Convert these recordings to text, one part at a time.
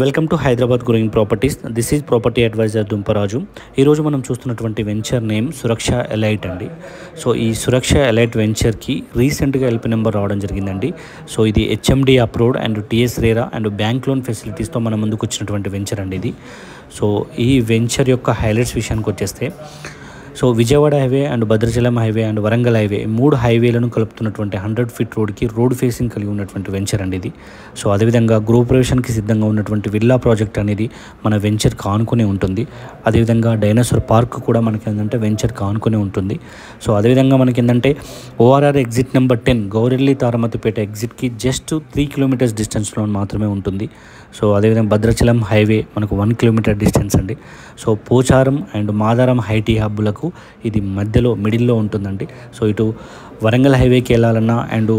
Welcome to Hyderabad growing properties. This is property advisor Dumparaju. ఈరోజు మనం చూస్తున్నటువంటి వెంచర్ నేమ్ సురక్ష ఎలైట్ అండి. సో ఈ సురక్ష ఎలైట్ వెంచర్కి రీసెంట్గా ఎల్పీ నెంబర్ రావడం జరిగిందండి. సో ఇది HMD approved and TS RERA and bank loan ఫెసిలిటీస్తో మన ముందుకు వచ్చినటువంటి వెంచర్ అండి ఇది. సో ఈ వెంచర్ యొక్క హైలైట్స్ విషయానికి వచ్చేస్తే, so Vijayawada highway and Bhadrachalam highway and Warangal highway 3 హైవేలను కలుపుతున్నటువంటి 100 feet రోడ్కి రోడ్ ఫేసింగ్ కలిగి ఉన్నటువంటి వెంచర్ అండి ఇది. సో అదేవిధంగా గృహప్రవేశానికి సిద్ధంగా ఉన్నటువంటి విల్లా ప్రాజెక్ట్ అనేది మన వెంచర్కి ఆనుకునే ఉంటుంది. అదేవిధంగా డైనోసార్ పార్క్ కూడా మనకి ఏంటంటే వెంచర్కి ఆనుకునే ఉంటుంది. సో అదేవిధంగా మనకి ఏంటంటే ORR exit number 10 Gowrelli Taramatipet ఎగ్జిట్కి జస్ట్ 3 కిలోమీటర్స్ డిస్టెన్స్లో మాత్రమే ఉంటుంది. సో అదేవిధంగా భద్రాచలం హైవే మనకు 1 కిలోమీటర్ డిస్టెన్స్ అండి. So Pocharam and Madaram IT హబ్బులకు ఇది మధ్యలో మిడిల్లో ఉంటుందండి. సో ఇటు వరంగల్ హైవేకి వెళ్ళాలన్నా అండ్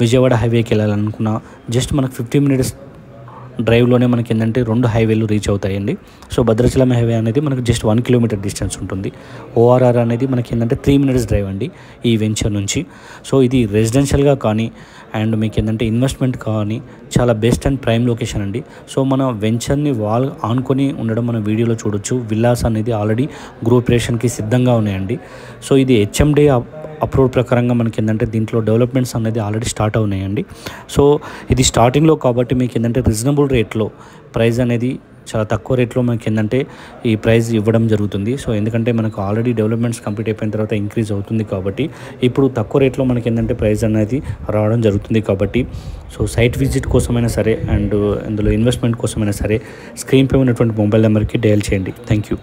విజయవాడ హైవేకి వెళ్ళాలనుకున్నా జస్ట్ మనకు 15 మినిట్స్ డ్రైవ్లోనే మనకి ఏంటంటే 2 హైవేలు రీచ్ అవుతాయండి. సో భద్రాచలం హైవే అనేది మనకు జస్ట్ 1 కిలోమీటర్ డిస్టెన్స్ ఉంటుంది. ఓఆర్ఆర్ అనేది మనకి ఏంటంటే 3 మినిట్స్ డ్రైవ్ అండి ఈ వెంచర్ నుంచి. సో ఇది రెసిడెన్షియల్గా కానీ అండ్ మీకు ఏంటంటే ఇన్వెస్ట్మెంట్ కానీ చాలా బెస్ట్ అండ్ ప్రైమ్ లొకేషన్ అండి. సో మన వెంచర్ని వాల్ ఆనుకొని ఉండడం మన వీడియోలో చూడొచ్చు. విల్లాస్ అనేది ఆల్రెడీ గృహప్రవేశానికి సిద్ధంగా ఉన్నాయండి. సో ఇది హెచ్ఎండి అప్రూవ్ ప్రకారంగా మనకి ఏంటంటే దీంట్లో డెవలప్మెంట్స్ అనేది ఆల్రెడీ స్టార్ట్ అవునాయండి. సో ఇది స్టార్టింగ్లో కాబట్టి మీకు ఏంటంటే రీజనబుల్ రేట్లో ప్రైస్ అనేది చాలా తక్కువ రేట్లో మనకి ఏంటంటే ఈ ప్రైస్ ఇవ్వడం జరుగుతుంది. సో ఎందుకంటే మనకు ఆల్రెడీ డెవలప్మెంట్స్ కంప్లీట్ అయిపోయిన తర్వాత ఇంక్రీజ్ అవుతుంది కాబట్టి ఇప్పుడు తక్కువ రేట్లో మనకి ఏంటంటే ప్రైస్ అనేది రావడం జరుగుతుంది. కాబట్టి సో సైట్ విజిట్ కోసమైనా సరే అండ్ ఇందులో ఇన్వెస్ట్మెంట్ కోసమైనా సరే స్క్రీన్పై ఉన్నటువంటి మొబైల్ నెంబర్కి డయల్ చేయండి. Thank you.